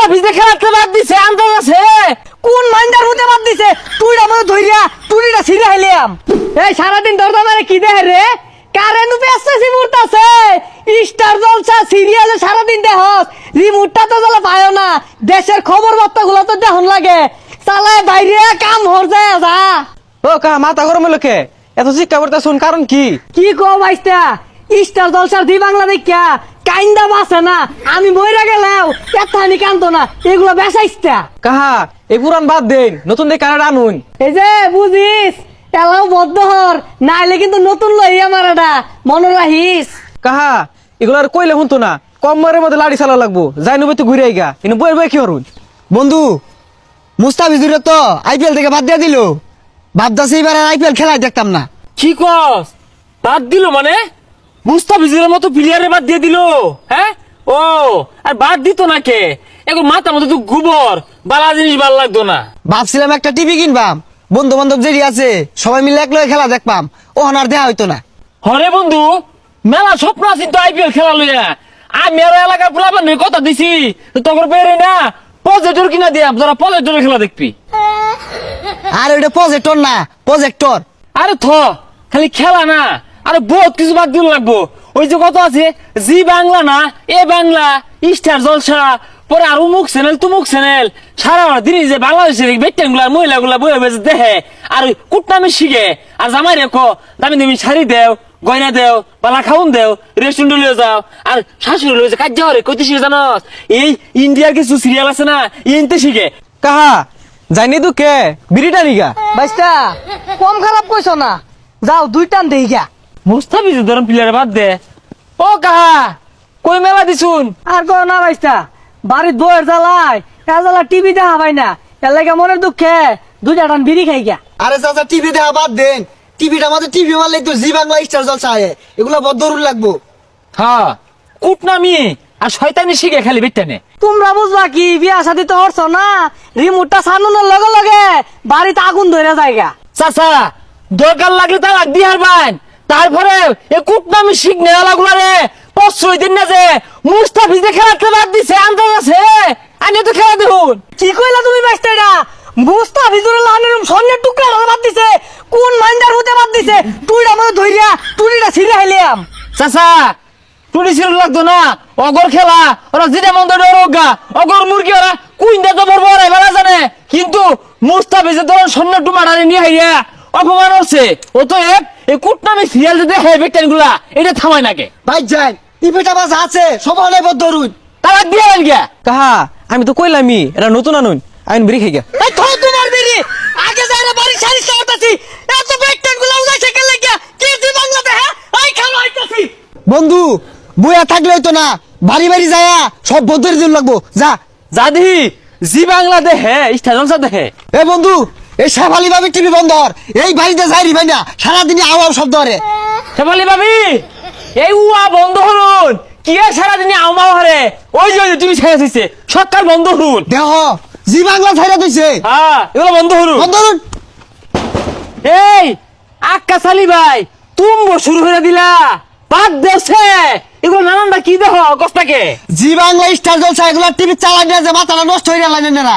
মুস্তাফিজে খেলাতে বাদ দিছে আন্দাজ আছে কোন মাইন্ডার হতে বাদ দিছে তুই আমাদের ধইরা টুরিটা ছিঁড়ে হাইলাম। এই সারাদিন দরদা মানে কি দেখ রে কারেন্ট পেছাছি মুরতাছে স্টার জলসা সিরিয়ালে সারাদিন দেখস রিমোটটা তো জ্বালা পায়ও না দেশের খবর বার্তা গুলো তো দেখুন লাগে চালায় বাইরে কাম হর যায় যা। ও কা মাথা গরম হলো কে এত শিক্ষা করতে শুন কারণ কি কি কো ভাইস্তা স্টার জলসার দি বাংলা দেখা কাইন্দা বাসে না আমি মইরা গেলাও এতখানি কান্দো না এগুলো বেসাইস্তা। কাহা এই পুরান বাদ দেন নতুন দিয়ে কানাডা আনুন। এই যে বুঝিস এলাও বদ্ধহর নাইলে কিন্তু নতুন লই আমার এটা মনে রাখিস। কাহা এগুলো আর কইলে শুনতো না কম মারের মধ্যে লাড়ি চালা লাগবো যাই নবে তো ঘুরে আইগা কিন্তু বই বই কি হরুন। বন্ধু মুস্তাফিজুরে তো আইপিএল থেকে বাদ দিয়ে দিল ভাবদাসে এবার আর আইপিএল খেলাই দেখতাম না। কি কস বাদ দিল মানে মুস্তাফিজের মতো প্লেয়ারে বাদ দিয়ে দিল হ্যাঁ ও আর বাদ দিত না কে এখন মাথার মধ্যে তো গোবর বালা জিনিস ভাল লাগতো না। ভাবছিলাম একটা টিভি কিনবাম বন্ধু বান্ধব যেটি আছে সবাই মিলে এক লগে খেলা দেখবাম ও আর দেয়া হইতো না। হরে বন্ধু মেলা স্বপ্ন আছে তো আইপিএল খেলা লইয়া আমি আর এলাকার প্লাবানের কথা দিছি তখন বেরে না প্রজেক্টর কিনা দিয়া যারা প্রজেক্টরের খেলা দেখবি। আর ওইটা প্রজেক্টর না প্রজেক্টর। আরে থ খালি খেলা না আরে বহুত কিছু বাদ দিল লাগবো ওই যে কত আছে জি বাংলা না এ বাংলা স্টার জলসা পরে আর উমুক চ্যানেল তুমুক চ্যানেল সারা দিন যে বাংলাদেশের বেটেন গুলা মহিলা গুলা বয়ে বেজে দেখে আর কুটনামি শিখে আর জামাই রেখো দামি দামি শাড়ি দেও গয়না দেও পালা খাউন দেও রেস্টুরেন্ট লিয়ে যাও আর শাশুড়ি লয়ে যে কাজ হরে কইতে শিখে জানস এই ইন্ডিয়ার কিছু সিরিয়াল আছে না ইনতে শিখে। কাহা যাইনি তো কে বিড়িটা নিগা ভাইস্তা কম খারাপ কইছো না যাও দুই টান দেই গা। মুস্তাফিজ ধরন প্লেয়ার বাদ দে ও কাহা কই মেলা দিছুন আর কো না ভাইস্তা বাড়ির বইয়ের জ্বালায় এ জ্বালা টিভি দেখা পাই না এর লাগে মনের দুঃখে দুইটা টান বিড়ি খাই গা। আরে চাচা টিভি দেখা বাদ দেন টিভিটা আমাদের টিভি মারলেই তো জি বাংলা স্টার জলসা আয়ে এগুলো বড় দরুন লাগবো। হ্যাঁ কুটনামি আর শয়তানি শিখে খালি বেটেনে। তোমরা বুঝবা কি বিয়া শাদি তো হরছ না রিমোটটা সানুনের লগে লগে বাড়িতে আগুন ধরে যায়গা। চাচা দরকার লাগলে তার আগ দিয়ে হারবেন তারপরে এ কুটনামি শিখ নেওয়া গুলা রে প্রশ্রয় দিন না যে মুস্তাফিজে খেলাতে বাদ দিছে আন্দাজ আছে আনি তো খেলা দেখুন। কি কইলা তুমি বাইস্তা এটা মুস্তাফিজুর লানের স্বর্ণের টুকরা বাদ দিছে কোন মাইন্ডার হতে বাদ দিছে তুই আমাদের ধইরা টুরিটা ছিঁড়ে হাইলাম। চাচা টুরি ছিল লাগতো না অগর খেলা ওরা যেটা মন্দ ডরগা অগর মুরগি ওরা কুইন্ডা তো বড় বড় এবার জানে কিন্তু মুস্তাফিজের ধরুন স্বর্ণ টুমাটারে নিয়ে হাইয়া অপমান হচ্ছে ও তো এক এই কুটনামি সিরিয়াল যদি হয় বেটেন গুলা এটা থামায় নাকে ভাই যাই টিভিটা বাস আছে সবাই বড় দরুন তারা দিয়ে গেল গিয়া। কাহা আমি তো কইলামই এটা নতুন আনুন আমি বিড়ি খাই গা। এই থো তোমার বিড়ি আগে যাইরা বাড়ি সারি সারতাছি এত বেকটেন গুলা উদাই থেকে লাগিয়া কি দি বাংলা দেহে এই খালো আইতাছি। বন্ধু বইয়া থাকলে হইতো না বাড়ি বাড়ি যায়া সব বদরে দিন লাগবো যা। জাদি জি বাংলা দেখে স্টেশন দেখে এ বন্ধু এই শেফালি ভাবি টিভি বন্ধ কর এই বাড়িতে যাই ভাই না সারাদিনই আওয়াজ শব্দ হরে। সেবালি ভাবি এই উয়া বন্ধ হলুন কি আর সারাদিনে আমাও হারে ওই যে তুমি ছেড়ে দিছে সরকার বন্ধ হলুন দেহ জি বাংলা ছাইরা দিছে হ্যাঁ এগুলো বন্ধ হলুন বন্ধ করুন। এই আক্কা সালি ভাই তুমি শুরু করে দিলা বাদ দেছে এগুলো নানানটা কি দেহ কষ্টাকে জি বাংলা স্টার জলসা এগুলা টিভি চালাই না যে মাথাটা নষ্ট হয়ে গেল না